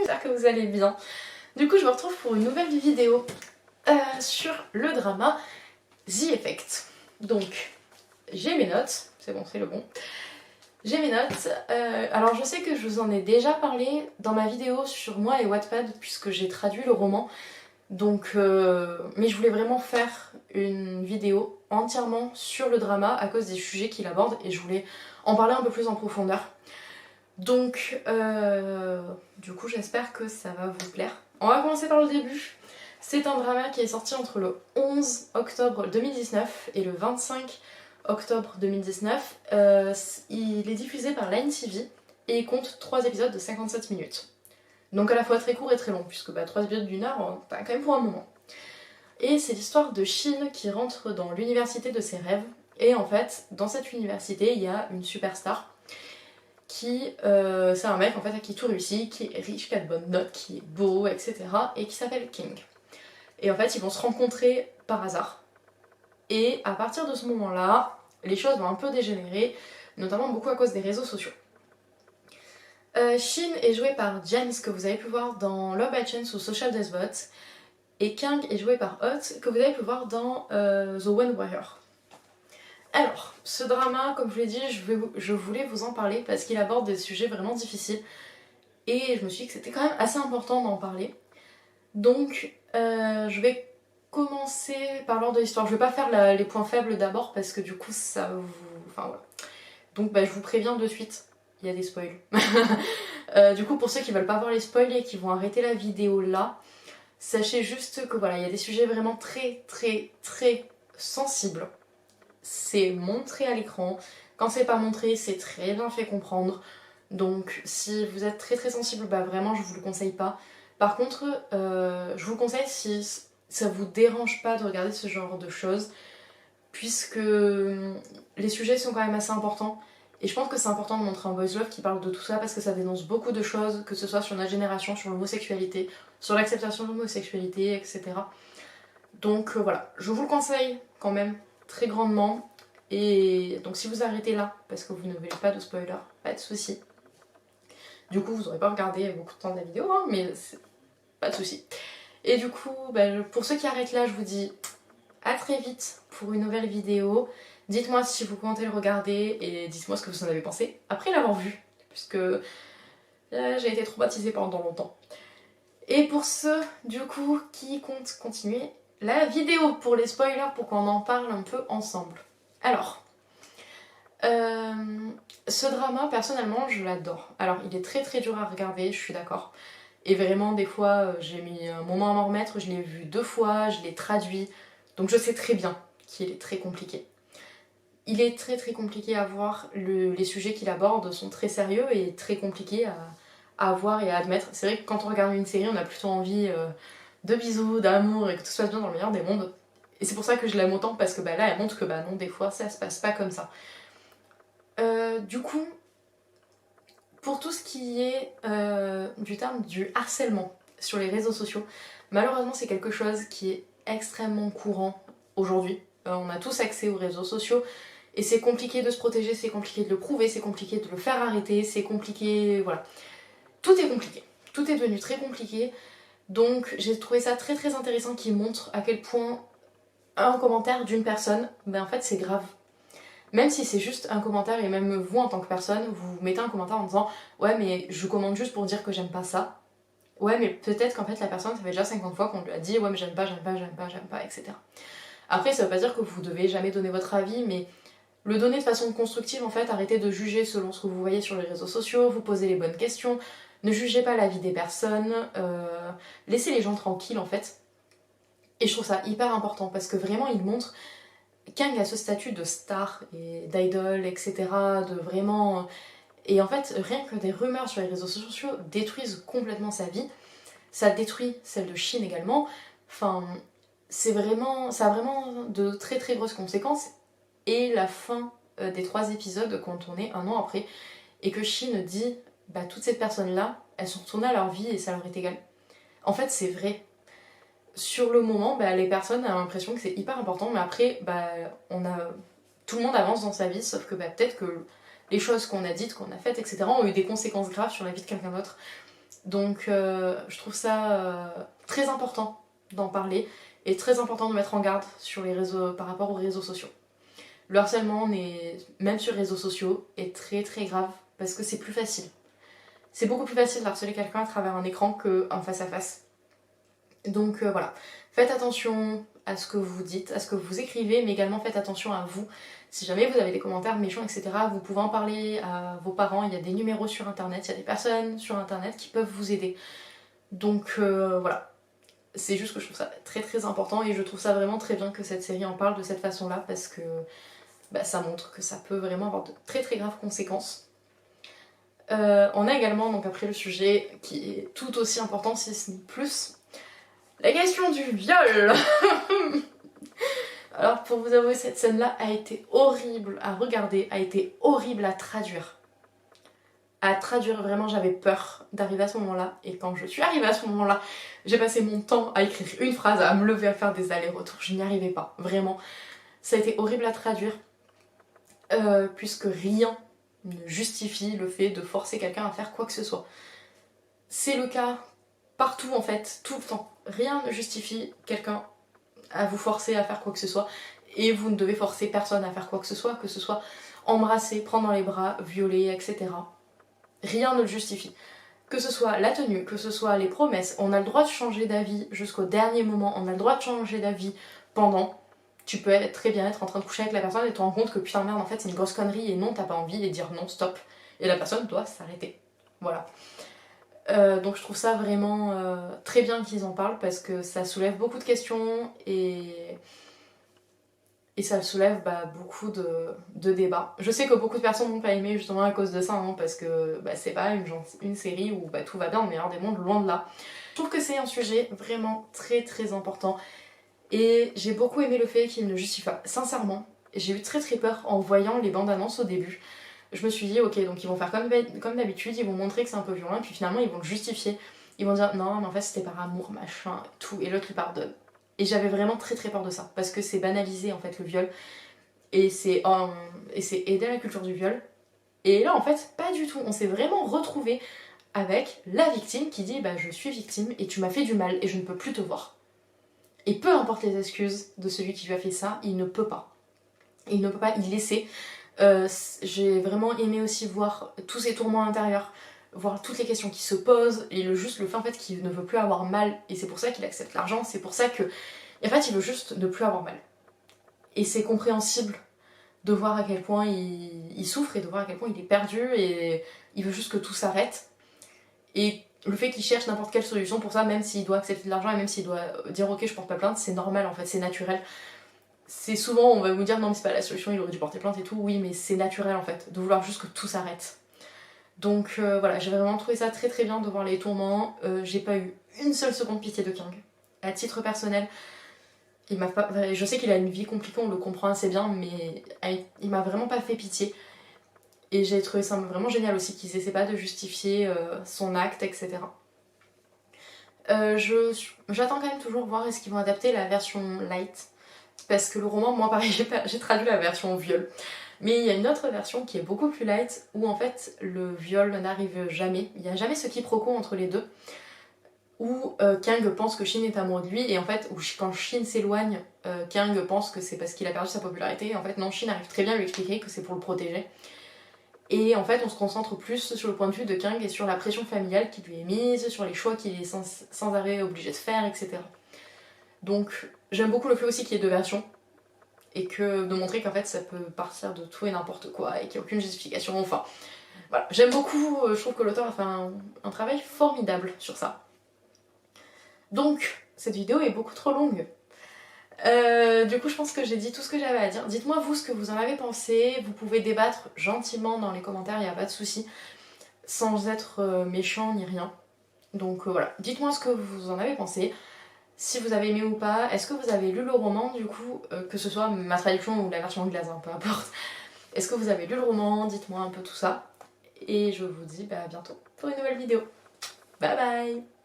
j'espère que vous allez bien. Du coup je me retrouve pour une nouvelle vidéo sur le drama The Effect. Donc j'ai mes notes, c'est bon, c'est le bon. J'ai mes notes, alors je sais que je vous en ai déjà parlé dans ma vidéo sur moi et Wattpad puisque j'ai traduit le roman. Donc, mais je voulais vraiment faire une vidéo entièrement sur le drama à cause des sujets qu'il aborde et je voulais en parler un peu plus en profondeur. Donc, du coup j'espère que ça va vous plaire. On va commencer par le début. C'est un drama qui est sorti entre le 11 octobre 2019 et le 25 octobre 2019. Il est diffusé par Line TV et il compte 3 épisodes de 57 minutes. Donc à la fois très court et très long, puisque 3 épisodes d'une heure, t'as quand même pour un moment. Et c'est l'histoire de Shin qui rentre dans l'université de ses rêves. Et en fait, dans cette université, il y a une superstar qui... c'est un mec en fait à qui tout réussit, qui est riche, qui a de bonnes notes, qui est beau, etc. et qui s'appelle King. Et en fait, ils vont se rencontrer par hasard. Et à partir de ce moment-là, les choses vont un peu dégénérer, notamment beaucoup à cause des réseaux sociaux. Shin est joué par James, que vous avez pu voir dans Love by Chance ou Social Despots, et Kang est joué par Hot, que vous avez pu voir dans The One Warrior. Alors, ce drama, comme je vous l'ai dit, je voulais vous en parler parce qu'il aborde des sujets vraiment difficiles, et je me suis dit que c'était quand même assez important d'en parler. Donc, je vais commencer par l'ordre de l'histoire. Je vais pas faire les points faibles d'abord parce que du coup, ça vous... Enfin, voilà. Donc, je vous préviens de suite. Il y a des spoils. Du coup, pour ceux qui veulent pas voir les spoils et qui vont arrêter la vidéo là, sachez juste que voilà, il y a des sujets vraiment très sensibles. C'est montré à l'écran. Quand c'est pas montré, c'est très bien fait comprendre. Donc si vous êtes très sensible, vraiment je vous le conseille pas. Par contre, je vous le conseille si ça vous dérange pas de regarder ce genre de choses, puisque les sujets sont quand même assez importants. Et je pense que c'est important de montrer un boys love qui parle de tout ça parce que ça dénonce beaucoup de choses, que ce soit sur notre génération, sur l'homosexualité, sur l'acceptation de l'homosexualité, etc. Donc voilà, je vous le conseille quand même très grandement. Et donc si vous arrêtez là, parce que vous ne voulez pas de spoiler, pas de soucis. Du coup, vous n'aurez pas regardé beaucoup de temps de la vidéo, hein, mais pas de soucis. Et du coup, pour ceux qui arrêtent là, je vous dis à très vite pour une nouvelle vidéo. Dites-moi si vous comptez le regarder et dites-moi ce que vous en avez pensé après l'avoir vu, puisque j'ai été traumatisée pendant longtemps. Et pour ceux, du coup, qui comptent continuer la vidéo pour les spoilers, pour qu'on en parle un peu ensemble. Alors, ce drama, personnellement, je l'adore. Alors, il est très dur à regarder, je suis d'accord. Et vraiment, des fois, j'ai mis un moment à m'en remettre, je l'ai vu 2 fois, je l'ai traduit. Donc je sais très bien qu'il est très compliqué. Il est très compliqué à voir, les sujets qu'il aborde sont très sérieux et très compliqués à voir et à admettre. C'est vrai que quand on regarde une série, on a plutôt envie de bisous, d'amour et que tout se passe bien dans le meilleur des mondes. Et c'est pour ça que je l'aime autant, parce que là, elle montre que non, des fois, ça se passe pas comme ça. Du coup, pour tout ce qui est du terme du harcèlement sur les réseaux sociaux, malheureusement, c'est quelque chose qui est extrêmement courant aujourd'hui. On a tous accès aux réseaux sociaux et c'est compliqué de se protéger, c'est compliqué de le prouver, c'est compliqué de le faire arrêter, c'est compliqué, voilà. Tout est compliqué, tout est devenu très compliqué. Donc j'ai trouvé ça très intéressant qui montre à quel point un commentaire d'une personne, en fait c'est grave. Même si c'est juste un commentaire, et même vous en tant que personne, vous mettez un commentaire en disant ouais mais je commente juste pour dire que j'aime pas ça. Ouais mais peut-être qu'en fait la personne, ça fait déjà 50 fois qu'on lui a dit ouais mais j'aime pas, etc. Après ça veut pas dire que vous devez jamais donner votre avis, mais le donner de façon constructive en fait, arrêtez de juger selon ce que vous voyez sur les réseaux sociaux, vous posez les bonnes questions, ne jugez pas la vie des personnes, laissez les gens tranquilles en fait. Et je trouve ça hyper important parce que vraiment il montre Kang a ce statut de star et d'idole, etc. de vraiment... Et en fait, rien que des rumeurs sur les réseaux sociaux détruisent complètement sa vie. Ça détruit celle de Shin également. Enfin, ça a vraiment de très grosses conséquences. Et la fin des 3 épisodes, quand on est 1 an après, et que Shin dit toutes ces personnes-là, elles sont retournées à leur vie et ça leur est égal. En fait, c'est vrai. Sur le moment, les personnes ont l'impression que c'est hyper important, mais après, tout le monde avance dans sa vie, sauf que peut-être que les choses qu'on a dites, qu'on a faites, etc. ont eu des conséquences graves sur la vie de quelqu'un d'autre. Donc je trouve ça très important d'en parler et très important de mettre en garde sur les réseaux, par rapport aux réseaux sociaux. Le harcèlement, même sur les réseaux sociaux, est très très grave parce que c'est plus facile. C'est beaucoup plus facile d'harceler quelqu'un à travers un écran qu'en face à face. Donc voilà, faites attention à ce que vous dites, à ce que vous écrivez, mais également faites attention à vous. Si jamais vous avez des commentaires méchants, etc., vous pouvez en parler à vos parents, il y a des numéros sur internet, il y a des personnes sur internet qui peuvent vous aider. Donc voilà, c'est juste que je trouve ça très très important et je trouve ça vraiment très bien que cette série en parle de cette façon-là parce que ça montre que ça peut vraiment avoir de très très graves conséquences. On a également, donc après le sujet qui est tout aussi important si ce n'est plus, la question du viol. Alors pour vous avouer, cette scène-là a été horrible à regarder, a été horrible à traduire. À traduire, vraiment j'avais peur d'arriver à ce moment-là. Et quand je suis arrivée à ce moment-là, j'ai passé mon temps à écrire une phrase, à me lever, à faire des allers-retours. Je n'y arrivais pas, vraiment. Ça a été horrible à traduire, puisque rien ne justifie le fait de forcer quelqu'un à faire quoi que ce soit. C'est le cas partout en fait, tout le temps. Rien ne justifie quelqu'un à vous forcer à faire quoi que ce soit et vous ne devez forcer personne à faire quoi que ce soit embrasser, prendre dans les bras, violer, etc. Rien ne le justifie. Que ce soit la tenue, que ce soit les promesses, on a le droit de changer d'avis jusqu'au dernier moment, on a le droit de changer d'avis pendant. Tu peux très bien être en train de coucher avec la personne et te rendre compte que putain merde en fait c'est une grosse connerie et non t'as pas envie et dire non stop. Et la personne doit s'arrêter. Voilà. Donc je trouve ça vraiment très bien qu'ils en parlent parce que ça soulève beaucoup de questions et ça soulève beaucoup de débats. Je sais que beaucoup de personnes n'ont pas aimé justement à cause de ça, hein, parce que c'est pas une série où tout va bien, le meilleur des mondes, loin de là. Je trouve que c'est un sujet vraiment très très important et j'ai beaucoup aimé le fait qu'il ne justifie pas. Sincèrement, j'ai eu très très peur en voyant les bandes annonces au début. Je me suis dit ok, donc ils vont faire comme d'habitude, ils vont montrer que c'est un peu violent, et puis finalement ils vont le justifier. Ils vont dire non mais en fait c'était par amour, machin, tout, et l'autre il pardonne. Et j'avais vraiment très très peur de ça, parce que c'est banalisé en fait le viol, et c'est aider à la culture du viol. Et là en fait pas du tout, on s'est vraiment retrouvé avec la victime qui dit je suis victime et tu m'as fait du mal et je ne peux plus te voir. Et peu importe les excuses de celui qui lui a fait ça, il ne peut pas. Il ne peut pas y laisser. J'ai vraiment aimé aussi voir tous ces tourments intérieurs, voir toutes les questions qui se posent, et juste le fait en fait qu'il ne veut plus avoir mal, et c'est pour ça qu'il accepte l'argent, c'est pour ça que en fait il veut juste ne plus avoir mal. Et c'est compréhensible de voir à quel point il souffre et de voir à quel point il est perdu et il veut juste que tout s'arrête. Et le fait qu'il cherche n'importe quelle solution pour ça, même s'il doit accepter de l'argent et même s'il doit dire ok je porte pas plainte, c'est normal en fait, c'est naturel. C'est souvent on va vous dire non mais c'est pas la solution, il aurait dû porter plainte et tout, oui mais c'est naturel en fait, de vouloir juste que tout s'arrête. Donc voilà, j'ai vraiment trouvé ça très très bien de voir les tourments. J'ai pas eu une seule seconde pitié de Kang. À titre personnel, je sais qu'il a une vie compliquée, on le comprend assez bien, mais il m'a vraiment pas fait pitié. Et j'ai trouvé ça vraiment génial aussi qu'ils essaient pas de justifier son acte, etc. J'attends quand même toujours voir est-ce qu'ils vont adapter la version light. Parce que le roman, moi pareil, j'ai traduit la version viol. Mais il y a une autre version qui est beaucoup plus light, où en fait le viol n'arrive jamais. Il n'y a jamais ce quiproquo entre les deux. Où Kang pense que Shin est amoureux de lui, et en fait, quand Shin s'éloigne, Kang pense que c'est parce qu'il a perdu sa popularité. Et en fait, non, Shin arrive très bien à lui expliquer que c'est pour le protéger. Et en fait, on se concentre plus sur le point de vue de Kang et sur la pression familiale qui lui est mise, sur les choix qu'il est sans arrêt obligé de faire, etc. Donc, j'aime beaucoup le fait aussi qu'il y ait deux versions. Et de montrer qu'en fait ça peut partir de tout et n'importe quoi et qu'il n'y a aucune justification, enfin voilà, j'aime beaucoup, je trouve que l'auteur a fait un travail formidable sur ça. Donc cette vidéo est beaucoup trop longue. Du coup je pense que j'ai dit tout ce que j'avais à dire. Dites-moi vous ce que vous en avez pensé, vous pouvez débattre gentiment dans les commentaires, il n'y a pas de souci, sans être méchant ni rien. Donc voilà, dites-moi ce que vous en avez pensé. Si vous avez aimé ou pas, est-ce que vous avez lu le roman du coup, que ce soit ma traduction ou la version anglaise, hein, peu importe. Est-ce que vous avez lu le roman? Dites-moi un peu tout ça. Et je vous dis à bientôt pour une nouvelle vidéo. Bye bye!